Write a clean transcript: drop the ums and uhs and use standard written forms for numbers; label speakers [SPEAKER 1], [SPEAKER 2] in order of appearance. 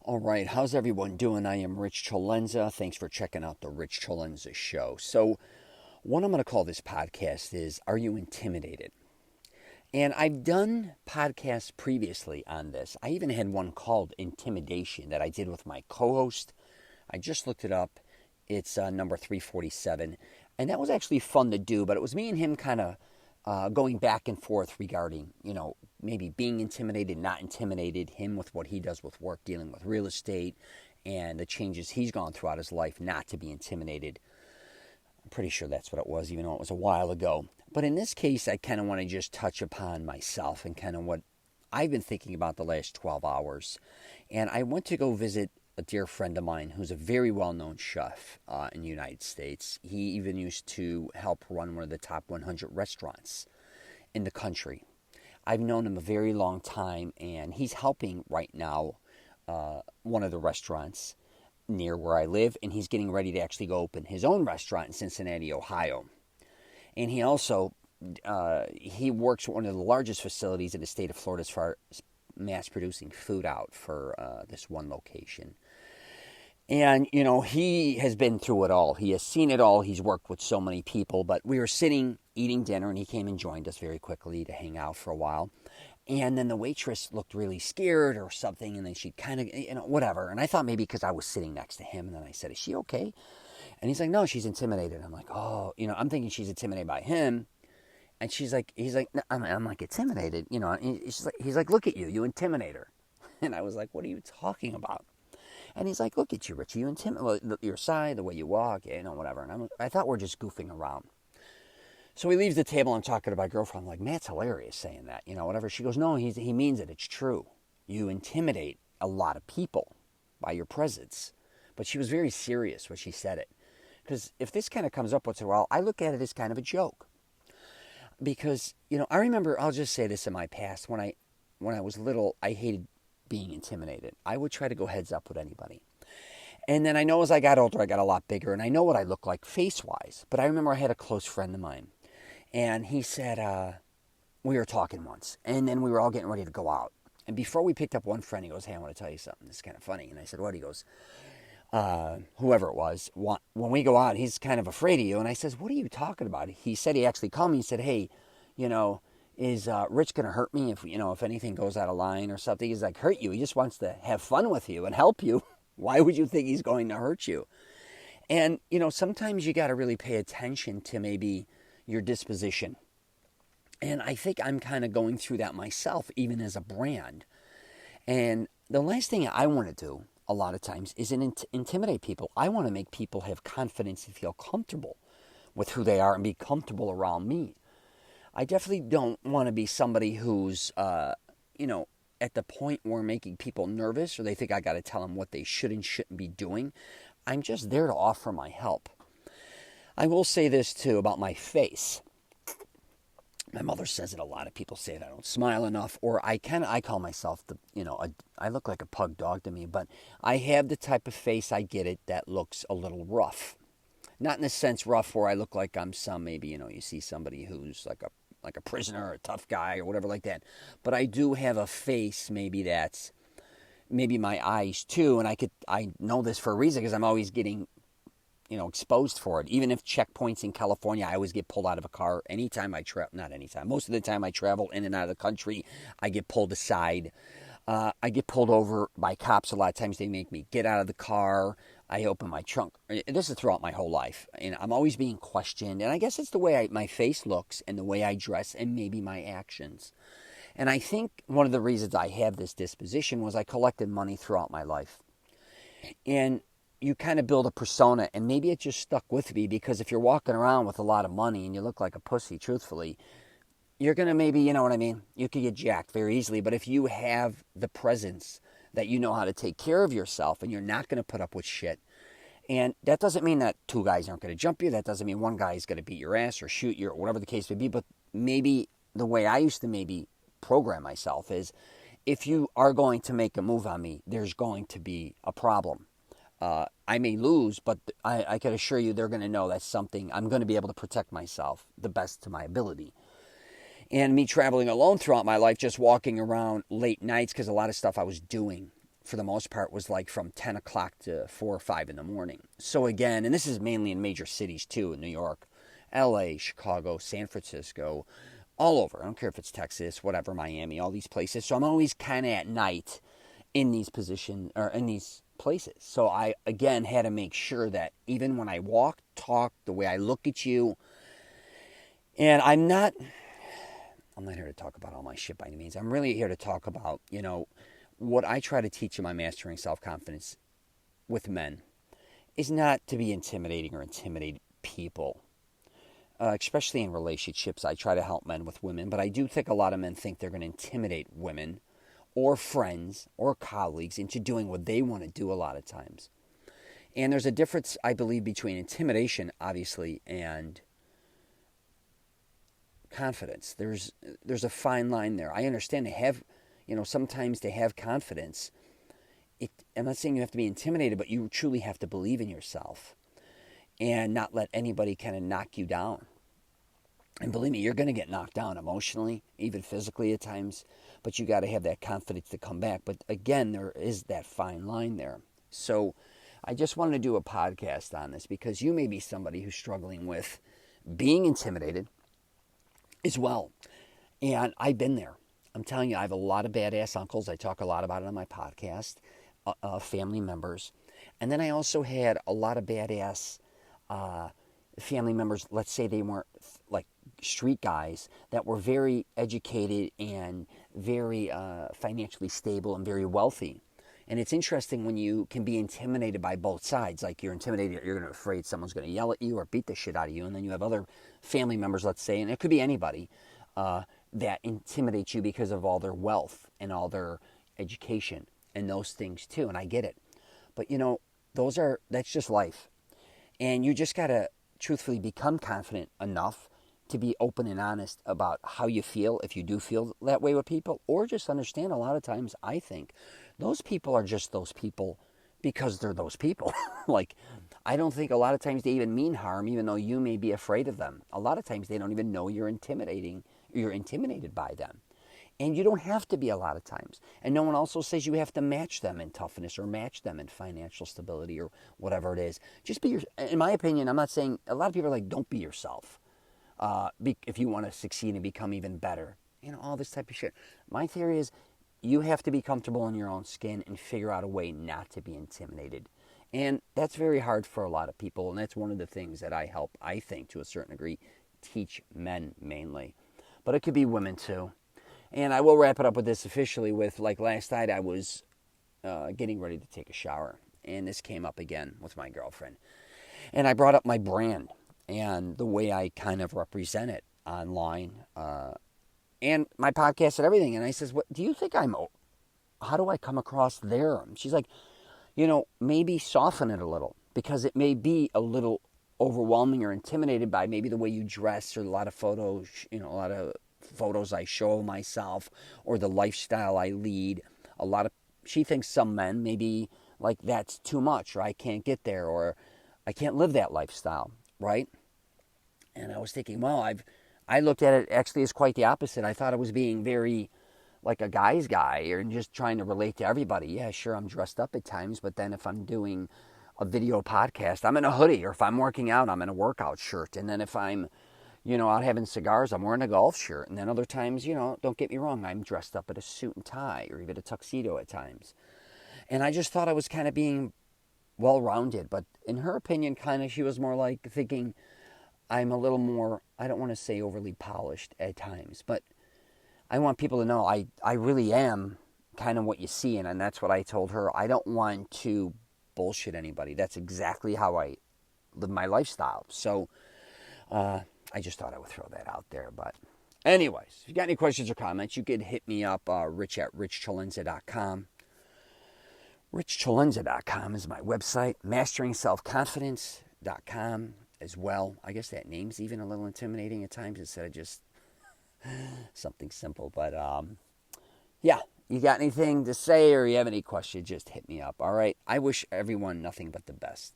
[SPEAKER 1] All right, how's everyone doing? I am Rich CELENZA. Thanks for checking out the Rich CELENZA show. So, what I'm going to call this podcast is Are You Intimidated? And I've done podcasts previously on this. I even had one called Intimidation that I did with my co host. I just looked it up. It's number 347. And that was actually fun to do, but it was me and him kind of going back and forth regarding, maybe being intimidated, not intimidated, him with what he does with work, dealing with real estate, and the changes he's gone throughout his life not to be intimidated. I'm pretty sure that's what it was, even though it was a while ago. But in this case, I kind of want to just touch upon myself and kind of what I've been thinking about the last 12 hours. And I went to go visit a dear friend of mine who's a very well-known chef in the United States. He even used to help run one of the top 100 restaurants in the country. I've known him a very long time, and he's helping right now one of the restaurants near where I live, and he's getting ready to actually go open his own restaurant in Cincinnati, Ohio. And he also, he works at one of the largest facilities in the state of Florida as far as mass producing food out for this one location. And, he has been through it all. He has seen it all. He's worked with so many people. But we were sitting, eating dinner, and he came and joined us very quickly to hang out for a while. And then the waitress looked really scared or something, and then she kind of, whatever. And I thought maybe because I was sitting next to him, and then I said, is she okay? And he's like, no, she's intimidated. I'm like, oh, I'm thinking she's intimidated by him. And he's like, no, I'm like, intimidated, and he's like, look at you, you intimidate her. And I was like, what are you talking about? And he's like, look at you, Richie, you intimidate, your side, the way you walk, whatever. And I thought we're just goofing around. So he leaves the table, I'm talking to my girlfriend, I'm like, Matt's hilarious saying that, whatever. She goes, no, he means it, it's true. You intimidate a lot of people by your presence. But she was very serious when she said it. Because if this kind of comes up once in a while, I look at it as kind of a joke. Because, I remember, I'll just say this in my past, when I was little, I hated being intimidated. I would try to go heads up with anybody. And then I know as I got older, I got a lot bigger, and I know what I look like face-wise. But I remember I had a close friend of mine, and he said, we were talking once, and then we were all getting ready to go out. And before we picked up one friend, he goes, hey, I want to tell you something. This is kind of funny. And I said, what? He goes, whoever it was, when we go out, he's kind of afraid of you. And I says, what are you talking about? He said he actually called me and said, hey, is Rich going to hurt me if anything goes out of line or something? He's like, hurt you? He just wants to have fun with you and help you. Why would you think he's going to hurt you? And, sometimes you got to really pay attention to maybe your disposition. And I think I'm kind of going through that myself, even as a brand. And the last thing I want to do a lot of times is intimidate people. I want to make people have confidence and feel comfortable with who they are and be comfortable around me. I definitely don't want to be somebody who's, at the point where making people nervous or they think I got to tell them what they should and shouldn't be doing. I'm just there to offer my help. I will say this, too, about my face. My mother says it a lot. Of people say that I don't smile enough, or I call myself I look like a pug dog to me, but I have the type of face, I get it, that looks a little rough. Not in the sense rough where I look like I'm maybe, you see somebody who's like a prisoner or a tough guy or whatever like that. But I do have a face maybe that's, maybe my eyes too, and I know this for a reason because I'm always getting, exposed for it. Even if checkpoints in California, I always get pulled out of a car anytime I travel. Not anytime. Most of the time I travel in and out of the country, I get pulled aside. I get pulled over by cops a lot of times. They make me get out of the car. I open my trunk. This is throughout my whole life. And I'm always being questioned. And I guess it's the way my face looks and the way I dress and maybe my actions. And I think one of the reasons I have this disposition was I collected money throughout my life. And you kind of build a persona, and maybe it just stuck with me because if you're walking around with a lot of money and you look like a pussy, truthfully, you're going to maybe, you know what I mean? You could get jacked very easily. But if you have the presence that you know how to take care of yourself and you're not going to put up with shit, and that doesn't mean that two guys aren't going to jump you. That doesn't mean one guy is going to beat your ass or shoot you or whatever the case may be. But maybe the way I used to maybe program myself is if you are going to make a move on me, there's going to be a problem. I may lose, but I can assure you they're going to know that's something I'm going to be able to protect myself the best to my ability. And me traveling alone throughout my life, just walking around late nights, because a lot of stuff I was doing for the most part, was like from 10 o'clock to 4 or 5 in the morning. So again, and this is mainly in major cities too, in New York, LA, Chicago, San Francisco, all over. I don't care if it's Texas, whatever, Miami, all these places. So I'm always kind of at night in these positions or in these places. So I, again, had to make sure that even when I walk, talk, the way I look at you, and I'm not here to talk about all my shit by any means. I'm really here to talk about, what I try to teach in my Mastering Self-Confidence with men is not to be intimidating or intimidate people. Especially in relationships, I try to help men with women, but I do think a lot of men think they're going to intimidate women or friends or colleagues into doing what they want to do a lot of times. And there's a difference, I believe, between intimidation, obviously, and confidence. There's a fine line there. I understand to have, sometimes to have confidence, I'm not saying you have to be intimidated, but you truly have to believe in yourself and not let anybody kind of knock you down. And believe me, you're going to get knocked down emotionally, even physically at times, but you got to have that confidence to come back. But again, there is that fine line there. So I just wanted to do a podcast on this because you may be somebody who's struggling with being intimidated as well. And I've been there. I'm telling you, I have a lot of badass uncles. I talk a lot about it on my podcast, family members. And then I also had a lot of badass family members, let's say they weren't like street guys, that were very educated and very financially stable and very wealthy. And it's interesting when you can be intimidated by both sides. Like you're intimidated, you're afraid someone's going to yell at you or beat the shit out of you. And then you have other family members, let's say, and it could be anybody, that intimidate you because of all their wealth and all their education and those things too. And I get it. But that's just life. And you just got to truthfully become confident enough to be open and honest about how you feel, if you do feel that way with people, or just understand a lot of times, I think, those people are just those people because they're those people. Like, I don't think a lot of times they even mean harm, even though you may be afraid of them. A lot of times they don't even know you're intimidated by them. And you don't have to be a lot of times. And no one also says you have to match them in toughness or match them in financial stability or whatever it is. Just be in my opinion, I'm not saying, a lot of people are like, don't be yourself. If you want to succeed and become even better. All this type of shit. My theory is you have to be comfortable in your own skin and figure out a way not to be intimidated. And that's very hard for a lot of people. And that's one of the things that I help, I think, to a certain degree, teach men mainly. But it could be women too. And I will wrap it up with this officially with, like last night I was getting ready to take a shower. And this came up again with my girlfriend. And I brought up my brand and the way I kind of represent it online and my podcast and everything. And I says, "What do you think how do I come across there?" And she's like, maybe soften it a little because it may be a little overwhelming or intimidated by maybe the way you dress or a lot of photos I show myself or the lifestyle I lead. She thinks some men maybe like that's too much or I can't get there or I can't live that lifestyle, right? And I was thinking, well, I looked at it actually as quite the opposite. I thought it was being very like a guy's guy or just trying to relate to everybody. Yeah, sure, I'm dressed up at times, but then if I'm doing a video podcast, I'm in a hoodie, or if I'm working out, I'm in a workout shirt. And then if I'm, out having cigars, I'm wearing a golf shirt. And then other times, don't get me wrong, I'm dressed up in a suit and tie or even a tuxedo at times. And I just thought I was kind of being well-rounded. But in her opinion, kind of, she was more like thinking I'm a little more, I don't want to say overly polished at times, but I want people to know I really am kind of what you see. And that's what I told her. I don't want to bullshit anybody. That's exactly how I live my lifestyle. So I just thought I would throw that out there. But anyways, if you got any questions or comments, you could hit me up, rich@richcholenza.com. richcholenza.com is my website. masteringselfconfidence.com as well. I guess that name's even a little intimidating at times instead of just something simple. But yeah, you got anything to say or you have any questions, just hit me up. All right. I wish everyone nothing but the best.